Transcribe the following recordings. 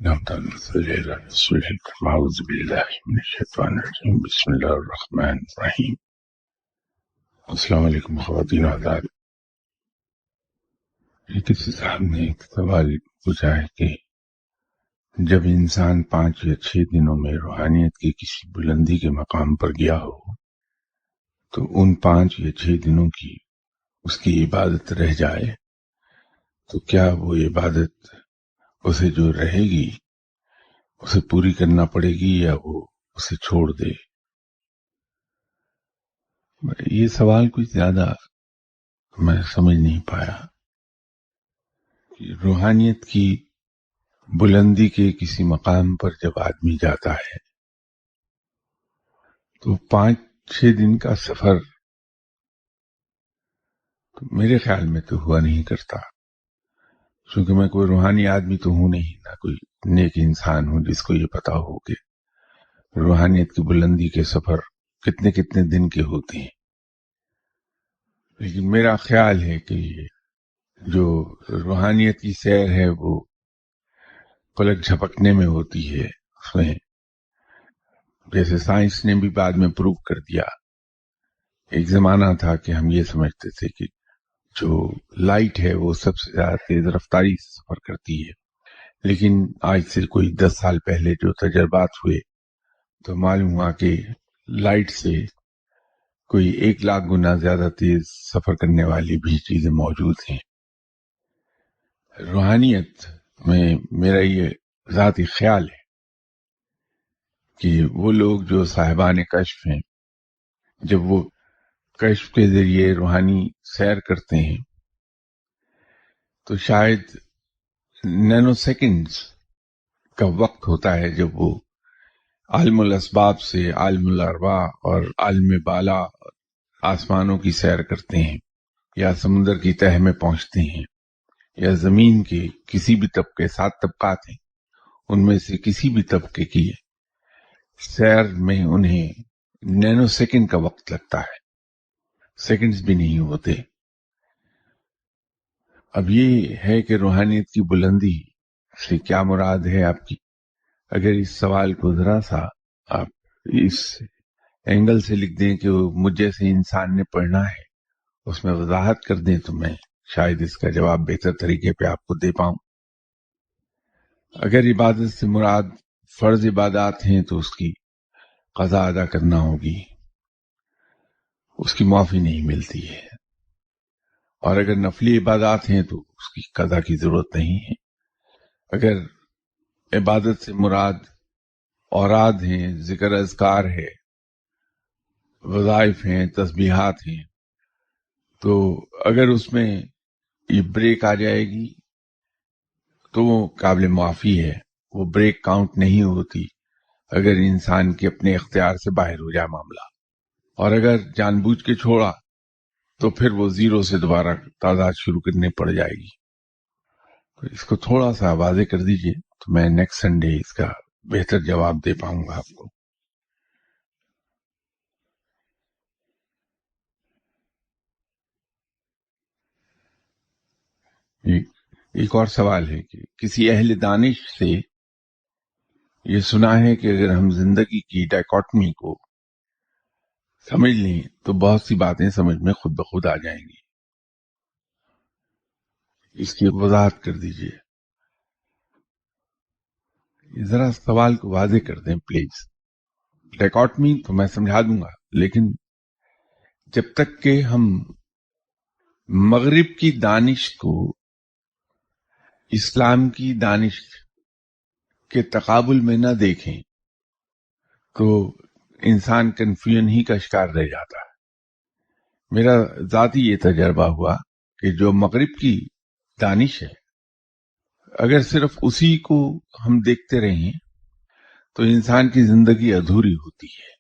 أعوذ بالله من الشیطان الرجیم بسم اللہ الرحمن الرحیم۔ السلام علیکم خواتین و حضرات۔ کسی صاحب نے ایک سوال پوچھا ہے کہ جب انسان 5 یا 6 دنوں میں روحانیت کی کسی بلندی کے مقام پر گیا ہو تو ان 5 یا 6 دنوں کی اس کی عبادت رہ جائے تو کیا وہ عبادت اسے جو رہے گی اسے پوری کرنا پڑے گی یا وہ اسے چھوڑ دے؟ یہ سوال کچھ زیادہ میں سمجھ نہیں پایا کہ روحانیت کی بلندی کے کسی مقام پر جب آدمی جاتا ہے تو 5-6 دن کا سفر تو میرے خیال میں تو ہوا نہیں کرتا، چونکہ میں کوئی روحانی آدمی تو ہوں نہیں، نہ کوئی نیک انسان ہوں جس کو یہ پتا ہو کہ روحانیت کی بلندی کے سفر کتنے کتنے دن کے ہوتے ہیں۔ لیکن میرا خیال ہے کہ جو روحانیت کی سیر ہے وہ پلک جھپکنے میں ہوتی ہے، اس میں جیسے سائنس نے بھی بعد میں پروو کر دیا۔ ایک زمانہ تھا کہ ہم یہ سمجھتے تھے کہ جو لائٹ ہے وہ سب سے زیادہ تیز رفتاری سے سفر کرتی ہے، لیکن آج سے کوئی 10 سال پہلے جو تجربات ہوئے تو معلوم ہوا کہ لائٹ سے کوئی 1,00,000 گنا زیادہ تیز سفر کرنے والی بھی چیزیں موجود ہیں۔ روحانیت میں میرا یہ ذاتی خیال ہے کہ وہ لوگ جو صاحبان کشف ہیں، جب وہ کشف کے ذریعے روحانی سیر کرتے ہیں تو شاید نینو سیکنڈز کا وقت ہوتا ہے جب وہ عالم الاسباب سے عالم الارواح اور عالم بالا آسمانوں کی سیر کرتے ہیں، یا سمندر کی تہہ میں پہنچتے ہیں، یا زمین کے کسی بھی طبقے 7 طبقات ہیں ان میں سے کسی بھی طبقے کی سیر میں انہیں نینو سیکنڈ کا وقت لگتا ہے، سیکنڈز بھی نہیں ہوتے۔ اب یہ ہے کہ روحانیت کی بلندی سے کیا مراد ہے آپ کی؟ اگر اس سوال کو ذرا سا آپ اس اینگل سے لکھ دیں کہ وہ مجھ جیسے انسان نے پڑھنا ہے، اس میں وضاحت کر دیں تو میں شاید اس کا جواب بہتر طریقے پہ آپ کو دے پاؤں۔ اگر عبادت سے مراد فرض عبادات ہیں تو اس کی قضا ادا کرنا ہوگی، اس کی معافی نہیں ملتی ہے، اور اگر نفلی عبادات ہیں تو اس کی قضا کی ضرورت نہیں ہے۔ اگر عبادت سے مراد اوراد ہیں، ذکر اذکار ہے، وظائف ہیں، تسبیحات ہیں، تو اگر اس میں یہ بریک آ جائے گی تو وہ قابل معافی ہے، وہ بریک کاؤنٹ نہیں ہوتی اگر انسان کے اپنے اختیار سے باہر ہو جائے معاملہ، اور اگر جان بوجھ کے چھوڑا تو پھر وہ 0 سے دوبارہ تعداد شروع کرنے پڑ جائے گی۔ تو اس کو تھوڑا سا واضح کر دیجئے تو میں نیکسٹ سنڈے اس کا بہتر جواب دے پاؤں گا آپ کو۔ ایک اور سوال ہے کہ کسی اہل دانش سے یہ سنا ہے کہ اگر ہم زندگی کی ڈائیکاٹمی کو سمجھ لیں تو بہت سی باتیں سمجھ میں خود بخود آ جائیں گی۔ اس کی وضاحت کر دیجئے، ذرا سوال کو واضح کر دیں پلیز۔ ڈائیکاٹمی تو میں سمجھا دوں گا، لیکن جب تک کہ ہم مغرب کی دانش کو اسلام کی دانش کے تقابل میں نہ دیکھیں تو انسان کنفیوژن ہی کا شکار رہ جاتا ہے۔ میرا ذاتی یہ تجربہ ہوا کہ جو مغرب کی دانش ہے، اگر صرف اسی کو ہم دیکھتے رہیں تو انسان کی زندگی ادھوری ہوتی ہے،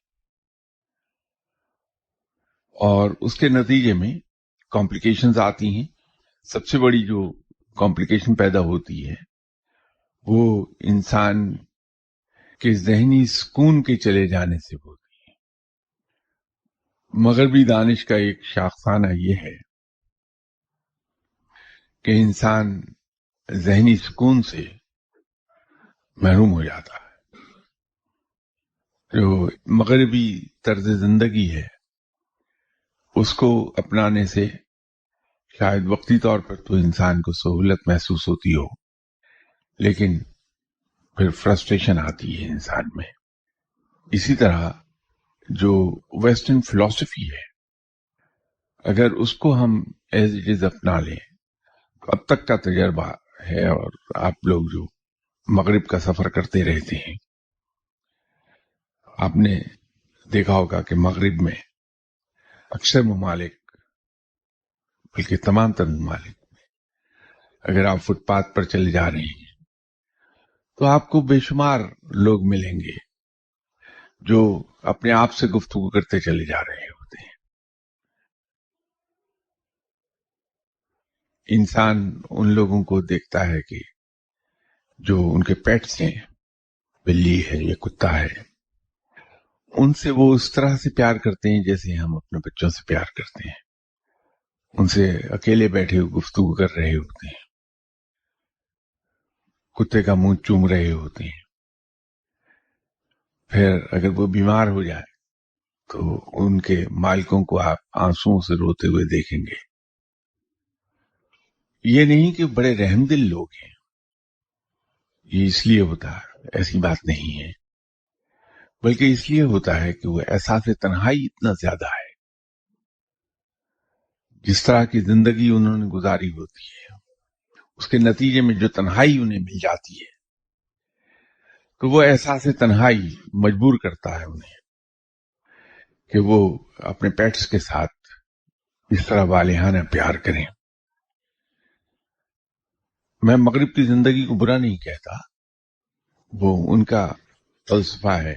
اور اس کے نتیجے میں کمپلیکیشنز آتی ہیں۔ سب سے بڑی جو کمپلیکیشن پیدا ہوتی ہے وہ انسان کے ذہنی سکون کے چلے جانے سے ہوتی ہے۔ مغربی دانش کا ایک شاخسانہ یہ ہے کہ انسان ذہنی سکون سے محروم ہو جاتا ہے۔ جو مغربی طرز زندگی ہے اس کو اپنانے سے شاید وقتی طور پر تو انسان کو سہولت محسوس ہوتی ہو، لیکن پھر فرسٹریشن آتی ہے انسان میں۔ اسی طرح جو ویسٹرن فلسفی ہے، اگر اس کو ہم ایز اٹ از اپنا لیں تو اب تک کا تجربہ ہے، اور آپ لوگ جو مغرب کا سفر کرتے رہتے ہیں آپ نے دیکھا ہوگا کہ مغرب میں اکثر ممالک، بلکہ تمام تر ممالک میں، اگر آپ فٹ پاتھ پر چلے جا رہے ہیں تو آپ کو بے شمار لوگ ملیں گے جو اپنے آپ سے گفتگو کرتے چلے جا رہے ہوتے ہیں۔ انسان ان لوگوں کو دیکھتا ہے کہ جو ان کے پیٹس ہیں، بلی ہے یا کتا ہے، ان سے وہ اس طرح سے پیار کرتے ہیں جیسے ہم اپنے بچوں سے پیار کرتے ہیں۔ ان سے اکیلے بیٹھے ہوئے گفتگو کر رہے ہوتے ہیں، کتے کا منہ چوم رہے ہوتے ہیں، پھر اگر وہ بیمار ہو جائے تو ان کے مالکوں کو آپ آنسوؤں سے روتے ہوئے دیکھیں گے۔ یہ نہیں کہ بڑے رحم دل لوگ ہیں، یہ اس لیے ہوتا ہے، ایسی بات نہیں ہے، بلکہ اس لیے ہوتا ہے کہ وہ احساس تنہائی اتنا زیادہ ہے، جس طرح کی زندگی انہوں نے گزاری ہوتی ہے اس کے نتیجے میں جو تنہائی انہیں مل جاتی ہے تو وہ احساس تنہائی مجبور کرتا ہے انہیں کہ وہ اپنے پیٹس کے ساتھ اس طرح والہانہ پیار کریں۔ میں مغرب کی زندگی کو برا نہیں کہتا، وہ ان کا فلسفہ ہے،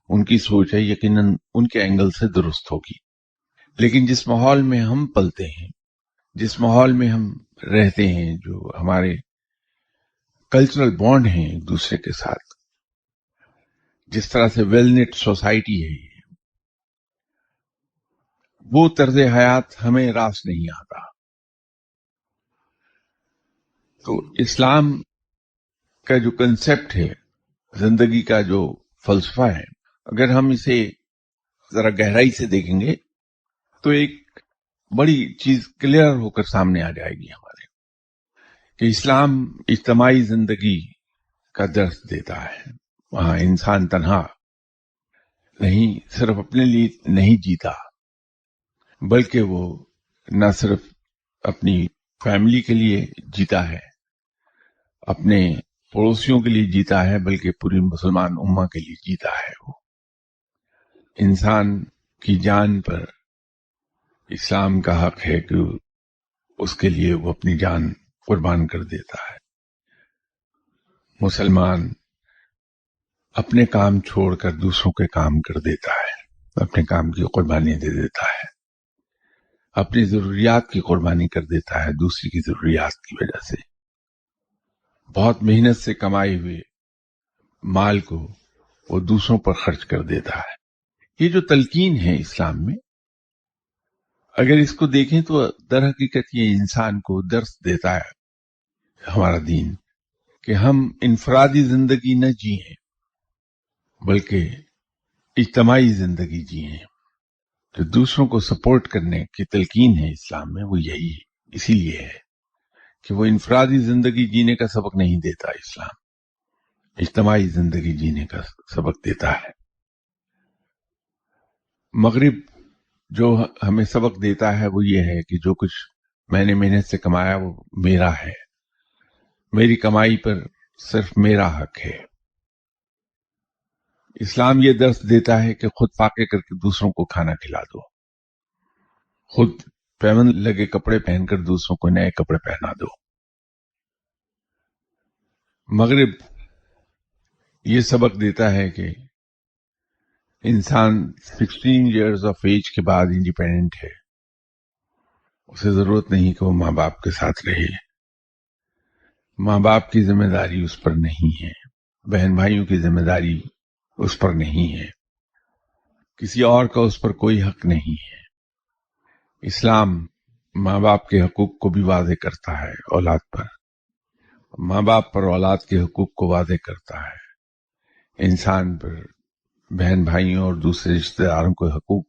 ان کی سوچ ہے، یقیناً ان کے اینگل سے درست ہوگی، لیکن جس ماحول میں ہم پلتے ہیں، جس ماحول میں ہم رہتے ہیں، جو ہمارے کلچرل بانڈ ہیں ایک دوسرے کے ساتھ، جس طرح سے ویل نیٹ سوسائٹی ہے، وہ طرز حیات ہمیں راس نہیں آتا۔ تو اسلام کا جو کنسپٹ ہے، زندگی کا جو فلسفہ ہے، اگر ہم اسے ذرا گہرائی سے دیکھیں گے تو ایک بڑی چیز کلیئر ہو کر سامنے آ جائے گی ہمارے، کہ اسلام اجتماعی زندگی کا درس دیتا ہے۔ وہاں انسان تنہا نہیں، صرف اپنے لیے نہیں جیتا، بلکہ وہ نہ صرف اپنی فیملی کے لیے جیتا ہے، اپنے پڑوسیوں کے لیے جیتا ہے، بلکہ پوری مسلمان امہ کے لیے جیتا ہے۔ وہ انسان کی جان پر اسلام کا حق ہے کہ اس کے لیے وہ اپنی جان قربان کر دیتا ہے۔ مسلمان اپنے کام چھوڑ کر دوسروں کے کام کر دیتا ہے، اپنے کام کی قربانی دے دیتا ہے، اپنی ضروریات کی قربانی کر دیتا ہے دوسری کی ضروریات کی وجہ سے۔ بہت محنت سے کمائے ہوئے مال کو وہ دوسروں پر خرچ کر دیتا ہے۔ یہ جو تلقین ہے اسلام میں، اگر اس کو دیکھیں تو در حقیقت یہ انسان کو درس دیتا ہے ہمارا دین، کہ ہم انفرادی زندگی نہ جیئیں بلکہ اجتماعی زندگی جیئیں۔ جو دوسروں کو سپورٹ کرنے کی تلقین ہے اسلام میں، وہ یہی اسی لیے ہے کہ وہ انفرادی زندگی جینے کا سبق نہیں دیتا، اسلام اجتماعی زندگی جینے کا سبق دیتا ہے۔ مغرب جو ہمیں سبق دیتا ہے وہ یہ ہے کہ جو کچھ میں نے محنت سے کمایا وہ میرا ہے، میری کمائی پر صرف میرا حق ہے۔ اسلام یہ درس دیتا ہے کہ خود فاقے کر کے دوسروں کو کھانا کھلا دو، خود پیوند لگے کپڑے پہن کر دوسروں کو نئے کپڑے پہنا دو۔ مغرب یہ سبق دیتا ہے کہ انسان 16 ایئرز آف ایج کے بعد انڈیپینڈنٹ ہے، اسے ضرورت نہیں کہ وہ ماں باپ کے ساتھ رہے، ماں باپ کی ذمہ داری اس پر نہیں ہے، بہن بھائیوں کی ذمہ داری اس پر نہیں ہے، کسی اور کا اس پر کوئی حق نہیں ہے۔ اسلام ماں باپ کے حقوق کو بھی واضح کرتا ہے اولاد پر، ماں باپ پر اولاد کے حقوق کو واضح کرتا ہے۔ انسان پر بہن بھائیوں اور دوسرے رشتہ داروں کو حقوق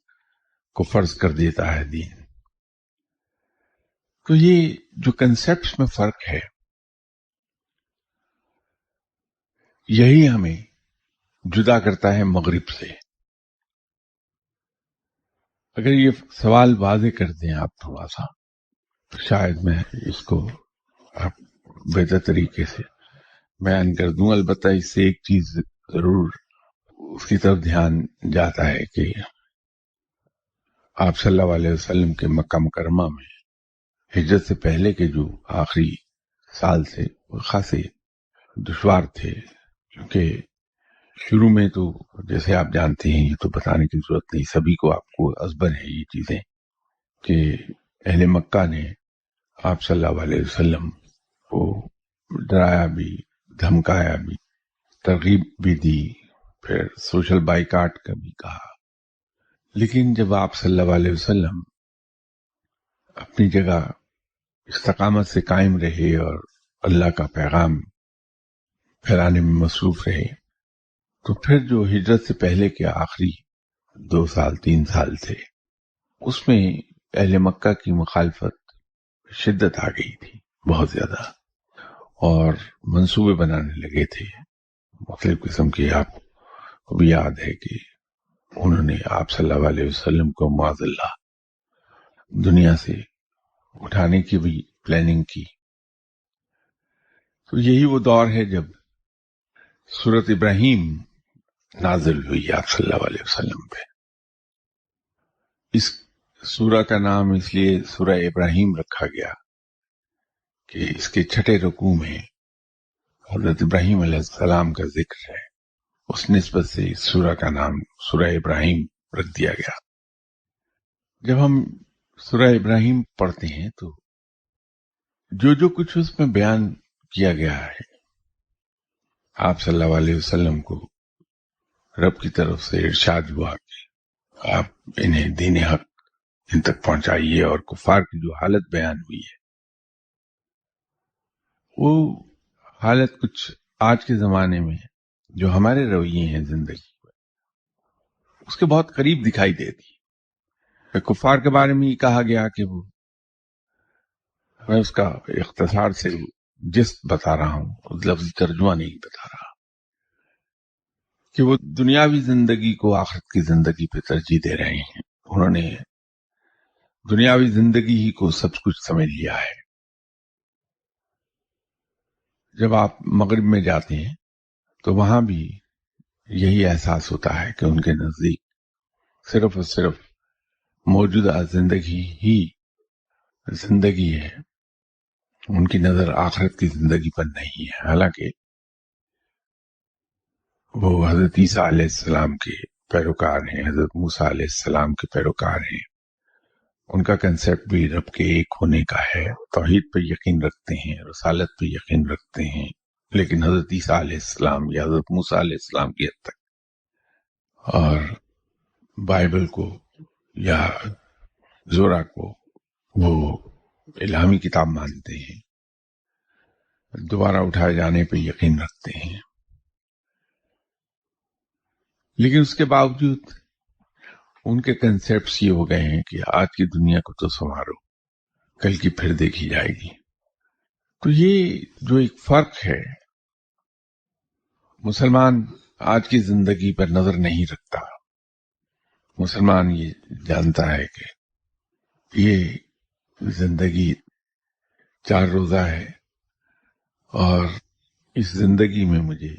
کو فرض کر دیتا ہے دین. تو یہ جو کنسیپٹس میں فرق ہے یہی ہمیں جدا کرتا ہے مغرب سے. اگر یہ سوال واضح کر دیں آپ تھوڑا سا تو شاید میں اس کو آپ بہتر طریقے سے بیان کر دوں. البتہ اس سے ایک چیز ضرور اس کی طرف دھیان جاتا ہے کہ آپ صلی اللہ علیہ وسلم کے مکہ مکرمہ میں ہجرت سے پہلے کے جو آخری سال تھے وہ خاصے دشوار تھے، کیونکہ شروع میں تو جیسے آپ جانتے ہیں، یہ تو بتانے کی ضرورت نہیں، سبھی کو آپ کو ازبر ہے یہ چیزیں، کہ اہل مکہ نے آپ صلی اللہ علیہ وسلم کو ڈرایا بھی، دھمکایا بھی، ترغیب بھی دی، پھر سوشل بائیکاٹ کا بھی کہا. لیکن جب آپ صلی اللہ علیہ وسلم اپنی جگہ استقامت سے قائم رہے اور اللہ کا پیغام پھیلانے میں مصروف رہے، تو پھر جو ہجرت سے پہلے کے آخری 2 سال 3 سال تھے اس میں اہل مکہ کی مخالفت شدت آ گئی تھی بہت زیادہ، اور منصوبے بنانے لگے تھے مختلف قسم کے. آپ کو بھی یاد ہے کہ انہوں نے آپ صلی اللہ علیہ وسلم کو معاذ اللہ دنیا سے اٹھانے کی بھی پلاننگ کی. تو یہی وہ دور ہے جب سورۃ ابراہیم نازل ہوئی آپ صلی اللہ علیہ وسلم پہ. اس سورہ کا نام اس لیے سورہ ابراہیم رکھا گیا کہ اس کے 6 رکوع میں حضرت ابراہیم علیہ السلام کا ذکر ہے. اس نسبت سے اس سورہ کا نام سورہ ابراہیم رکھ دیا گیا. جب ہم سورہ ابراہیم پڑھتے ہیں تو جو کچھ اس میں بیان کیا گیا ہے آپ صلی اللہ علیہ وسلم کو رب کی طرف سے ارشاد ہوا کہ آپ انہیں دین حق ان تک پہنچائیے، اور کفار کی جو حالت بیان ہوئی ہے وہ حالت کچھ آج کے زمانے میں جو ہمارے رویے ہیں زندگی اس کے بہت قریب دکھائی دیتی ہے. کفار کے بارے میں یہ کہا گیا کہ وہ، میں اس کا اختصار سے جست بتا رہا ہوں، لفظی ترجمہ نہیں بتا رہا، کہ وہ دنیاوی زندگی کو آخرت کی زندگی پہ ترجیح دے رہے ہیں. انہوں نے دنیاوی زندگی ہی کو سب کچھ سمجھ لیا ہے. جب آپ مغرب میں جاتے ہیں تو وہاں بھی یہی احساس ہوتا ہے کہ ان کے نزدیک صرف اور صرف موجودہ زندگی ہی زندگی ہے، ان کی نظر آخرت کی زندگی پر نہیں ہے. حالانکہ وہ حضرت عیسیٰ علیہ السلام کے پیروکار ہیں، حضرت موسیٰ علیہ السلام کے پیروکار ہیں. ان کا کنسیپٹ بھی رب کے ایک ہونے کا ہے، توحید پہ یقین رکھتے ہیں، رسالت پہ یقین رکھتے ہیں، لیکن حضرت عیسیٰ علیہ السلام یا حضرت موسیٰ علیہ السلام کی حد تک، اور بائبل کو یا زورا کو وہ الہامی کتاب مانتے ہیں، دوبارہ اٹھائے جانے پہ یقین رکھتے ہیں. لیکن اس کے باوجود ان کے کنسیپٹس یہ ہو گئے ہیں کہ آج کی دنیا کو تو سنوارو، کل کی پھر دیکھی جائے گی. تو یہ جو ایک فرق ہے، مسلمان آج کی زندگی پر نظر نہیں رکھتا. مسلمان یہ جانتا ہے کہ یہ زندگی 4 روزہ ہے، اور اس زندگی میں مجھے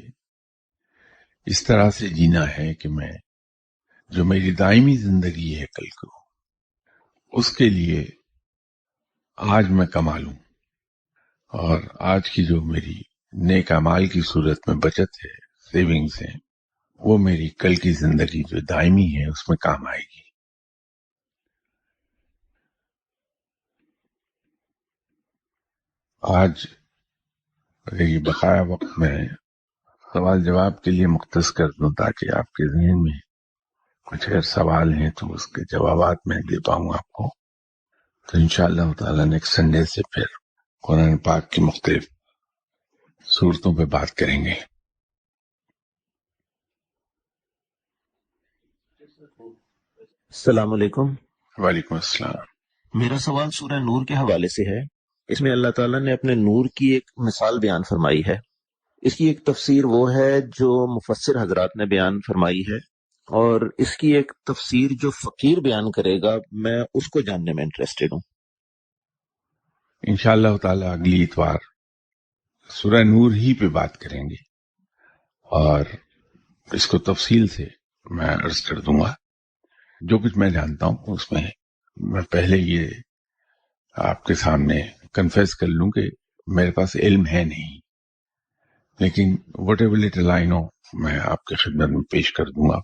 اس طرح سے جینا ہے کہ میں جو میری دائمی زندگی ہے کل کو، اس کے لیے آج میں کما لوں، اور آج کی جو میری نیک اعمال کی صورت میں بچت ہے، سیونگز ہیں، وہ میری کل کی زندگی جو دائمی ہے اس میں کام آئے گی. آج اگر یہ بقایا وقت میں سوال جواب کے لیے مختص کر دوں تاکہ آپ کے ذہن میں کچھ اگر سوال ہیں تو اس کے جوابات میں دے پاؤں آپ کو، تو انشاءاللہ تعالی نیکسٹ سنڈے سے پھر قرآن پاک کی مختلف صورتوں پہ بات کریں گے. السلام علیکم۔ وعلیکم السلام۔ میرا سوال سورہ نور کے حوالے سے ہے۔ اس میں اللہ تعالیٰ نے اپنے نور کی ایک مثال بیان فرمائی ہے۔ اس کی ایک تفسیر وہ ہے جو مفسر حضرات نے بیان فرمائی ہے، اور اس کی ایک تفسیر جو فقیر بیان کرے گا میں اس کو جاننے میں انٹرسٹڈ ہوں۔ انشاءاللہ تعالی اگلی اتوار سورہ نور ہی پہ بات کریں گے اور اس کو تفصیل سے میں عرض کر دوں گا۔ جو کچھ میں جانتا ہوں اس میں میں پہلے یہ آپ کے سامنے کنفیس کر لوں کہ میرے پاس علم ہے نہیں، لیکن وٹ ایور لٹل آئی نو میں آپ کی خدمت میں پیش کر دوں گا۔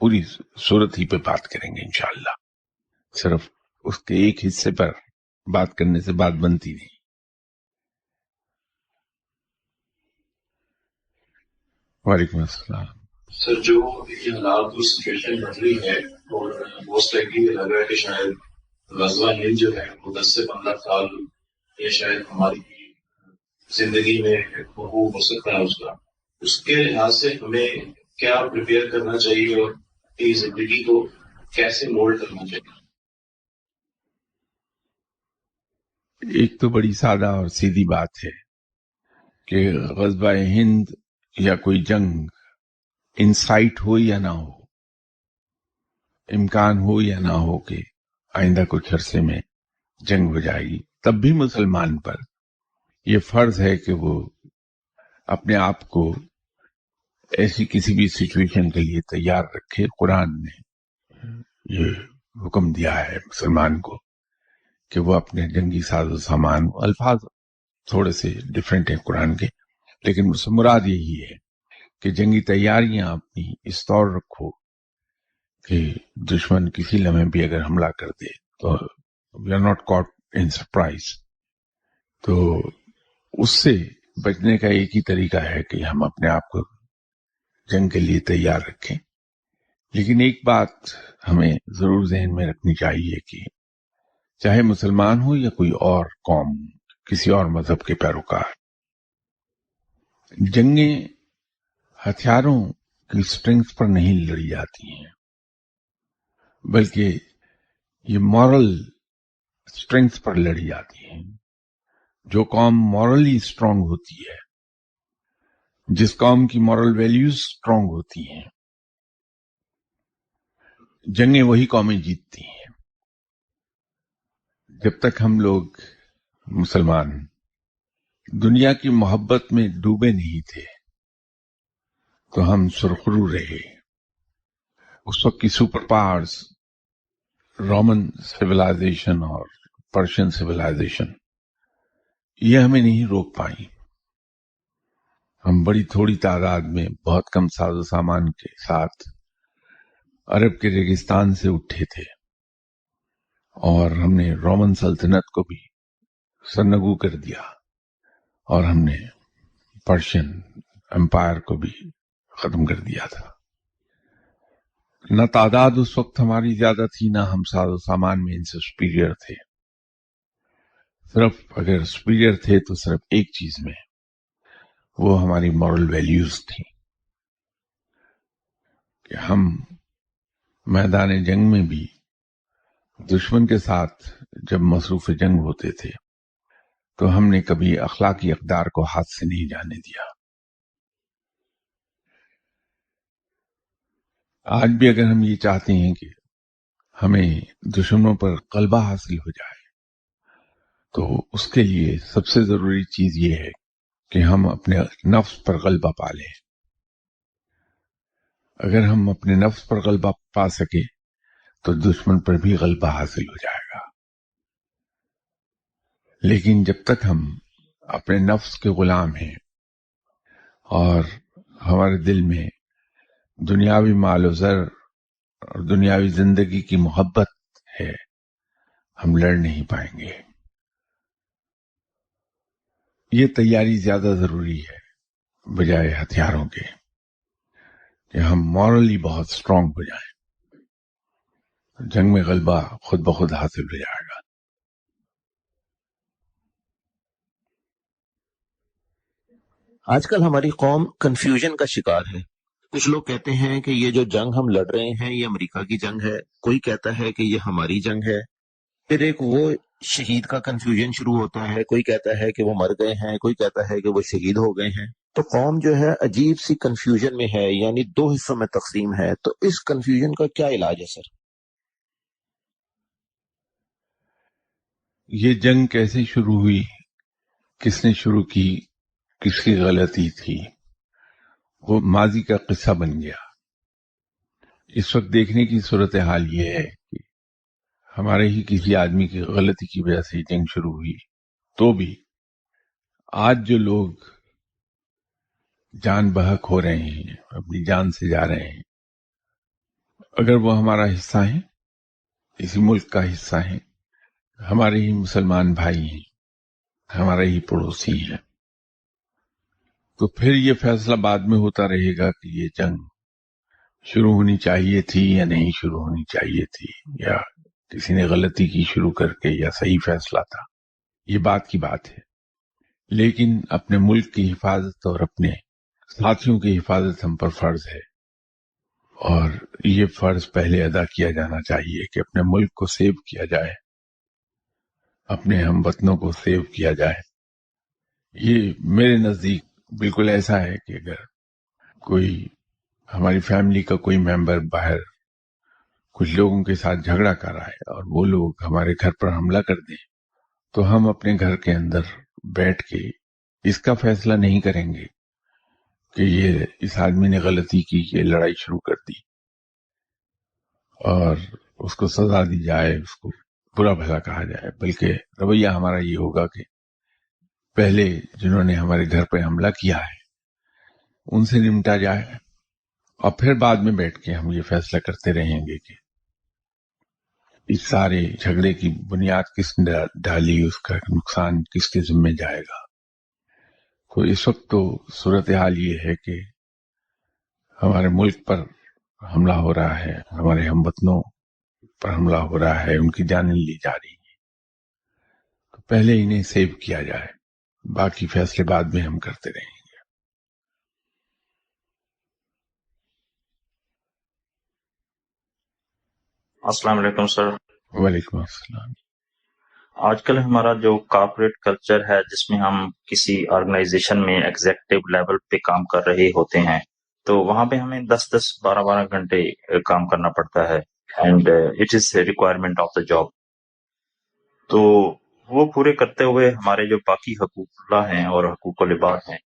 پوری صورت ہی پہ بات کریں گے انشاءاللہ، صرف اس کے ایک حصے پر بات کرنے سے بات بنتی نہیں۔ وعلیکم السلام۔ سر، جو یہ حالات کی سچویشن بن رہی ہے اور موسٹ لائکلی لگ رہا ہے کہ شاید غزوہ ہند جو ہے وہ 10 سے 15 سال یا شاید ہماری زندگی میں وہ ہو سکتا ہے اس کے لحاظ سے ہمیں کیا پریپیئر کرنا چاہیے اور اپنی زندگی کو کیسے مولڈ کرنا چاہیے؟ ایک تو بڑی سادہ اور سیدھی بات ہے کہ غزوہ ہند یا کوئی جنگ انسائٹ ہو یا نہ ہو، امکان ہو یا نہ ہو کہ آئندہ کچھ عرصے میں جنگ ہو جائے گی، تب بھی مسلمان پر یہ فرض ہے کہ وہ اپنے آپ کو ایسی کسی بھی سچویشن کے لیے تیار رکھے۔ قرآن نے یہ حکم دیا ہے مسلمان کو کہ وہ اپنے جنگی ساز و سامان، الفاظ تھوڑے سے ڈیفرنٹ ہیں قرآن کے، لیکن اس سے مراد یہی ہے کہ جنگی تیاریاں اپنی اس طور رکھو کہ دشمن کسی لمحے بھی اگر حملہ کر دے تو we are not caught in surprise. تو اس سے بچنے کا ایک ہی طریقہ ہے کہ ہم اپنے آپ کو جنگ کے لیے تیار رکھیں۔ لیکن ایک بات ہمیں ضرور ذہن میں رکھنی چاہیے کہ چاہے مسلمان ہو یا کوئی اور قوم، کسی اور مذہب کے پیروکار، جنگیں ہتھیاروں کی اسٹرینگتھ پر نہیں لڑی جاتی ہیں، بلکہ یہ مورل اسٹرینگتھ پر لڑی جاتی ہیں۔ جو قوم مورلی اسٹرانگ ہوتی ہے، جس قوم کی مورل ویلیوز اسٹرانگ ہوتی ہیں، جنگیں وہی قومیں جیتتی ہیں۔ جب تک ہم لوگ مسلمان دنیا کی محبت میں ڈوبے نہیں تھے تو ہم سرخرو رہے۔ اس وقت کی سپر پاورز رومن سویلائزیشن اور پرشین سویلائزیشن یہ ہمیں نہیں روک پائیں۔ ہم بڑی تھوڑی تعداد میں بہت کم ساز و سامان کے ساتھ عرب کے ریگستان سے اٹھے تھے، اور ہم نے رومن سلطنت کو بھی سرنگو کر دیا، اور ہم نے پرشین امپائر کو بھی ختم کر دیا تھا۔ نہ تعداد اس وقت ہماری زیادہ تھی، نہ ہم ساز و سامان میں ان سے سپیریئر تھے۔ صرف اگر سپیریئر تھے تو صرف ایک چیز میں، وہ ہماری مورل ویلیوز تھیں کہ ہم میدان جنگ میں بھی دشمن کے ساتھ جب مصروف جنگ ہوتے تھے تو ہم نے کبھی اخلاقی اقدار کو ہاتھ سے نہیں جانے دیا۔ آج بھی اگر ہم یہ چاہتے ہیں کہ ہمیں دشمنوں پر غلبہ حاصل ہو جائے تو اس کے لیے سب سے ضروری چیز یہ ہے کہ ہم اپنے نفس پر غلبہ پا لیں۔ اگر ہم اپنے نفس پر غلبہ پا سکے تو دشمن پر بھی غلبہ حاصل ہو جائے گا۔ لیکن جب تک ہم اپنے نفس کے غلام ہیں اور ہمارے دل میں دنیاوی مال و زر اور دنیاوی زندگی کی محبت ہے، ہم لڑ نہیں پائیں گے۔ یہ تیاری زیادہ ضروری ہے بجائے ہتھیاروں کے، کہ ہم مورلی بہت اسٹرانگ ہو جائیں، جنگ میں غلبہ خود بخود حاصل ہو جائے گا۔ آج کل ہماری قوم کنفیوژن کا شکار ہے۔ کچھ لوگ کہتے ہیں کہ یہ جو جنگ ہم لڑ رہے ہیں یہ امریکہ کی جنگ ہے، کوئی کہتا ہے کہ یہ ہماری جنگ ہے، پھر ایک وہ شہید کا کنفیوژن شروع ہوتا ہے، کوئی کہتا ہے کہ وہ مر گئے ہیں، کوئی کہتا ہے کہ وہ شہید ہو گئے ہیں، تو قوم جو ہے عجیب سی کنفیوژن میں ہے، یعنی دو حصوں میں تقسیم ہے. تو اس کنفیوژن کا کیا علاج ہے سر؟ یہ جنگ کیسے شروع ہوئی، کس نے شروع کی، کس کی غلطی تھی، وہ ماضی کا قصہ بن گیا. اس وقت دیکھنے کی صورتحال یہ ہے کہ ہمارے ہی کسی آدمی کی غلطی کی وجہ سے جنگ شروع ہوئی، تو بھی آج جو لوگ جان بحق ہو رہے ہیں، اپنی جان سے جا رہے ہیں، اگر وہ ہمارا حصہ ہیں، اسی ملک کا حصہ ہیں، ہمارے ہی مسلمان بھائی ہیں، ہمارے ہی پڑوسی ہیں، تو پھر یہ فیصلہ بعد میں ہوتا رہے گا کہ یہ جنگ شروع ہونی چاہیے تھی یا نہیں شروع ہونی چاہیے تھی، یا کسی نے غلطی کی شروع کر کے، یا صحیح فیصلہ تھا. یہ بات کی بات ہے، لیکن اپنے ملک کی حفاظت اور اپنے ساتھیوں کی حفاظت ہم پر فرض ہے، اور یہ فرض پہلے ادا کیا جانا چاہیے کہ اپنے ملک کو سیو کیا جائے، اپنے ہم وطنوں کو سیو کیا جائے. یہ میرے نزدیک بالکل ایسا ہے کہ اگر کوئی ہماری فیملی کا کوئی ممبر باہر کچھ لوگوں کے ساتھ جھگڑا کر رہا ہے اور وہ لوگ ہمارے گھر پر حملہ کر دیں، تو ہم اپنے گھر کے اندر بیٹھ کے اس کا فیصلہ نہیں کریں گے کہ یہ اس آدمی نے غلطی کی، یہ لڑائی شروع کر دی اور اس کو سزا دی جائے، اس کو برا بھلا کہا جائے، بلکہ رویہ ہمارا یہ ہوگا کہ پہلے جنہوں نے ہمارے گھر پہ حملہ کیا ہے ان سے نمٹا جائے، اور پھر بعد میں بیٹھ کے ہم یہ فیصلہ کرتے رہیں گے کہ اس سارے جھگڑے کی بنیاد کس نے ڈالی، اس کا نقصان کس کے ذمہ جائے گا. تو اس وقت تو صورتحال یہ ہے کہ ہمارے ملک پر حملہ ہو رہا ہے، ہمارے ہم وطنوں پر حملہ ہو رہا ہے، ان کی جانیں لی جا رہی ہیں، تو پہلے انہیں سیو کیا جائے، باقی فیصلے بعد میں ہم کرتے رہیں گے. السلام علیکم سر. وعلیکم السلام. آج کل ہمارا جو کارپوریٹ کلچر ہے جس میں ہم کسی آرگنائزیشن میں ایگزیکٹو لیول پہ کام کر رہے ہوتے ہیں، تو وہاں پہ ہمیں 10-12 گھنٹے کام کرنا پڑتا ہے، and it is requirement of the job. تو وہ پورے کرتے ہوئے ہمارے جو باقی حقوق اللہ ہیں اور حقوق العباد ہیں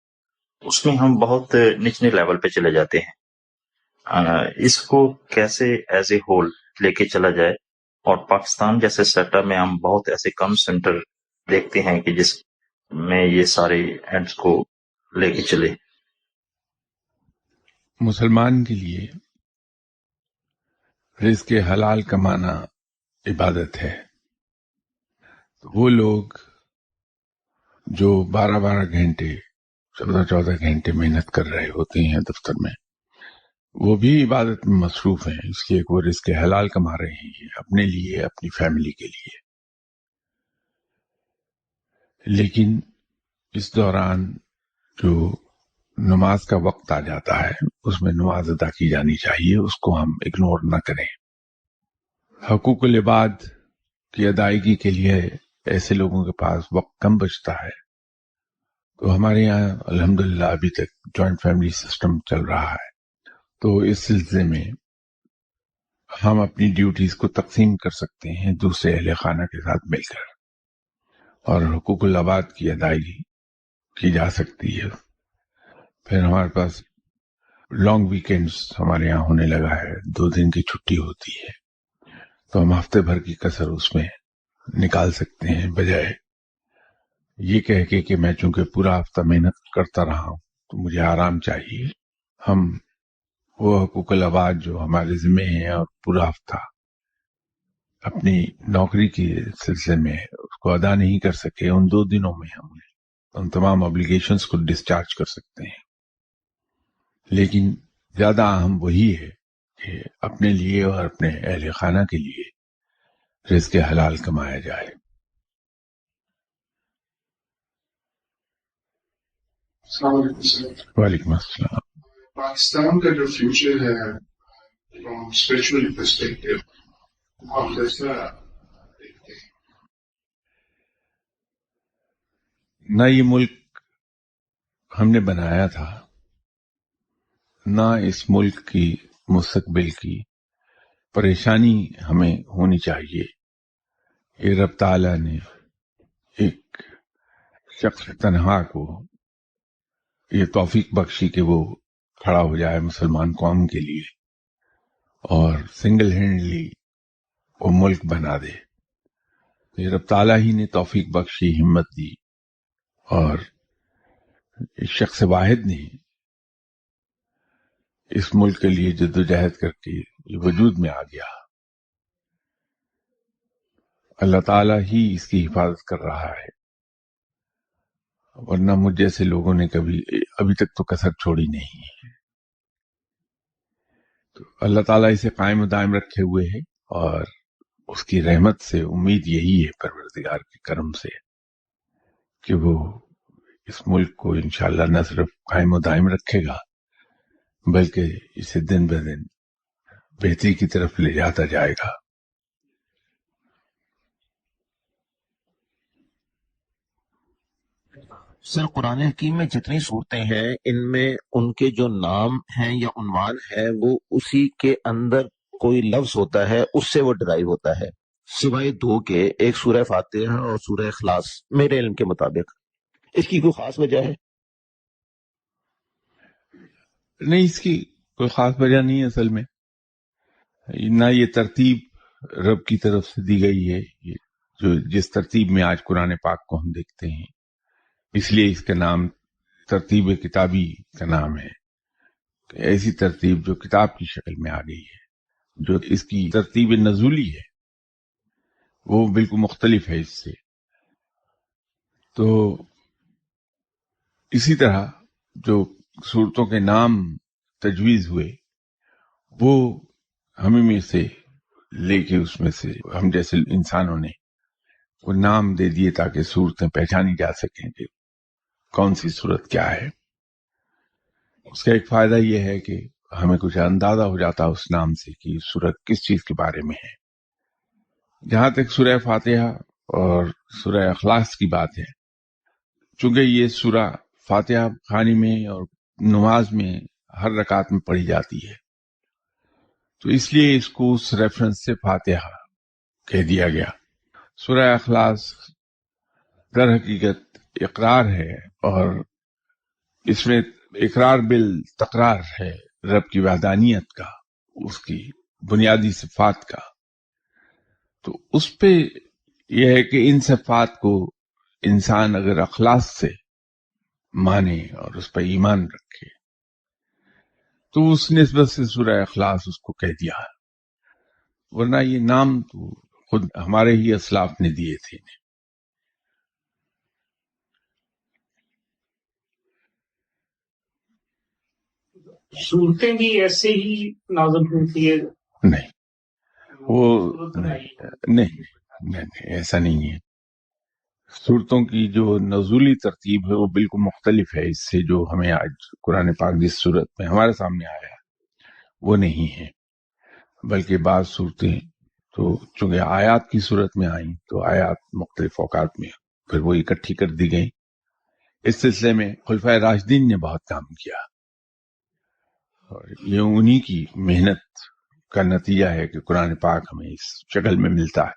اس میں ہم بہت نچلے لیول پہ چلے جاتے ہیں. اس کو کیسے ایز اے ہول لے کے چلا جائے؟ اور پاکستان جیسے سیکٹر میں ہم بہت ایسے کم سینٹر دیکھتے ہیں کہ جس میں یہ سارے اینڈز کو لے کے چلے. مسلمان کے لیے رزق حلال کمانا عبادت ہے. تو وہ لوگ جو 12 گھنٹے 14 گھنٹے محنت کر رہے ہوتے ہیں دفتر میں، وہ بھی عبادت میں مصروف ہیں، اس لیے کہ وہ رزق حلال کما رہے ہیں اپنے لیے، اپنی فیملی کے لیے. لیکن اس دوران جو نماز کا وقت آ جاتا ہے اس میں نماز ادا کی جانی چاہیے، اس کو ہم اگنور نہ کریں. حقوق العباد کی ادائیگی کے لیے ایسے لوگوں کے پاس وقت کم بچتا ہے. تو ہمارے یہاں الحمدللہ ابھی تک جوائنٹ فیملی سسٹم چل رہا ہے، تو اس سلسلے میں ہم اپنی ڈیوٹیز کو تقسیم کر سکتے ہیں دوسرے اہل خانہ کے ساتھ مل کر، اور حقوق العباد کی ادائیگی کی جا سکتی ہے. پھر ہمارے پاس لانگ ویکینڈز ہمارے یہاں ہونے لگا ہے، 2 دن کی چھٹی ہوتی ہے، تو ہم ہفتے بھر کی کسر اس میں نکال سکتے ہیں، بجائے یہ کہہ کے کہ میں چونکہ پورا ہفتہ محنت کرتا رہا ہوں تو مجھے آرام چاہیے. ہم وہ حقوق العباد جو ہمارے ذمہ ہیں اور پورا ہفتہ اپنی نوکری کے سلسلے میں اس کو ادا نہیں کر سکے، ان 2 دنوں میں ہم ان تمام ابلیگیشنز کو ڈسچارج کر سکتے ہیں. لیکن زیادہ اہم وہی ہے کہ اپنے لیے اور اپنے اہل خانہ کے لیے رزق حلال کمایا جائے. السلام علیکم سر. وعلیکم السلام. پاکستان کا جو فیوچر ہے فرام اسپرچل پرسپیکٹو آپ کیسا دیکھتے ہیں؟ نہ یہ ملک ہم نے بنایا تھا، نہ اس ملک کی مستقبل کی پریشانی ہمیں ہونی چاہیے۔ یہ رب تعالیٰ نے ایک شخص تنہا کو یہ توفیق بخشی کہ وہ کھڑا ہو جائے مسلمان قوم کے لیے اور سنگل ہینڈلی وہ ملک بنا دے۔ یہ رب تعالیٰ ہی نے توفیق بخشی، ہمت دی، اور ایک شخص واحد نے اس ملک کے لیے جدوجہد کر کے یہ وجود میں آ گیا۔ اللہ تعالیٰ ہی اس کی حفاظت کر رہا ہے، ورنہ مجھ جیسے لوگوں نے ابھی تک تو کسر چھوڑی نہیں ہے۔ تو اللہ تعالیٰ اسے قائم و دائم رکھے ہوئے ہے، اور اس کی رحمت سے امید یہی ہے پروردگار کے کرم سے کہ وہ اس ملک کو انشاءاللہ نہ صرف قائم و دائم رکھے گا بلکہ اسے دن بہ دن بہتری کی طرف لے جاتا جائے گا۔ سر، قرآن حکیم میں جتنی صورتیں ہیں ان میں ان کے جو نام ہیں یا عنوان ہے وہ اسی کے اندر کوئی لفظ ہوتا ہے، اس سے وہ ڈرائیو ہوتا ہے، سوائے دو کے، ایک سورہ فاتحہ اور سورہ اخلاص، میرے علم کے مطابق۔ اس کی کوئی خاص وجہ ہے؟ نہیں، اس کی کوئی خاص وجہ نہیں ہے اصل میں، نہ یہ ترتیب رب کی طرف سے دی گئی ہے، جس ترتیب میں آج قرآن پاک کو ہم دیکھتے ہیں، اس لیے اس کا نام ترتیب کتابی کا نام ہے۔ ایسی ترتیب جو کتاب کی شکل میں آ گئی ہے، جو اس کی ترتیب نزولی ہے وہ بالکل مختلف ہے اس سے۔ تو اسی طرح جو صورتوں کے نام تجویز ہوئے وہ ہمیں میں سے لے کے اس میں سے ہم جیسے انسانوں نے وہ نام دے دیے تاکہ صورتیں پہچانی جا سکیں کہ کون سی صورت کیا ہے۔ اس کا ایک فائدہ یہ ہے کہ ہمیں کچھ اندازہ ہو جاتا اس نام سے کہ صورت کس چیز کے بارے میں ہے۔ جہاں تک سورہ فاتحہ اور سورہ اخلاص کی بات ہے، چونکہ یہ سورہ فاتحہ خوانی میں اور نماز میں ہر رکعت میں پڑھی جاتی ہے، تو اس لیے اس کو اس ریفرنس سے فاتحہ کہہ دیا گیا۔ سورہ اخلاص در حقیقت اقرار ہے، اور اس میں اقرار بالتقرار ہے رب کی وحدانیت کا، اس کی بنیادی صفات کا۔ تو اس پہ یہ ہے کہ ان صفات کو انسان اگر اخلاص سے مانے اور اس پہ ایمان رکھے تو اس نسبت سے سورہ اخلاص اس کو کہہ دیا ہے، ورنہ یہ نام تو خود ہمارے ہی اسلاف نے دیے تھے۔ صورتیں بھی ایسے ہی نازل ہوتی ہے؟ نہیں، وہ نہیں، ایسا نہیں ہے۔ صورتوں کی جو نزولی ترتیب ہے وہ بالکل مختلف ہے اس سے جو ہمیں آج قرآن پاک جس صورت میں ہمارے سامنے آیا وہ نہیں ہے، بلکہ بعض صورتیں تو چونکہ آیات کی صورت میں آئیں تو آیات مختلف اوقات میں پھر وہ اکٹھی کر دی گئی۔ اس سلسلے میں خلفائے راشدین نے بہت کام کیا، اور یہ انہی کی محنت کا نتیجہ ہے کہ قرآن پاک ہمیں اس شکل میں ملتا ہے۔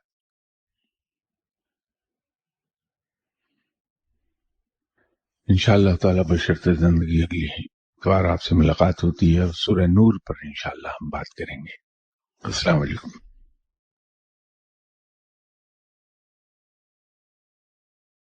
انشاءاللہ تعالیٰ بشرط زندگی اگلی بار آپ سے ملاقات ہوتی ہے اور سورہ نور پر انشاءاللہ ہم بات کریں گے۔ السلام علیکم۔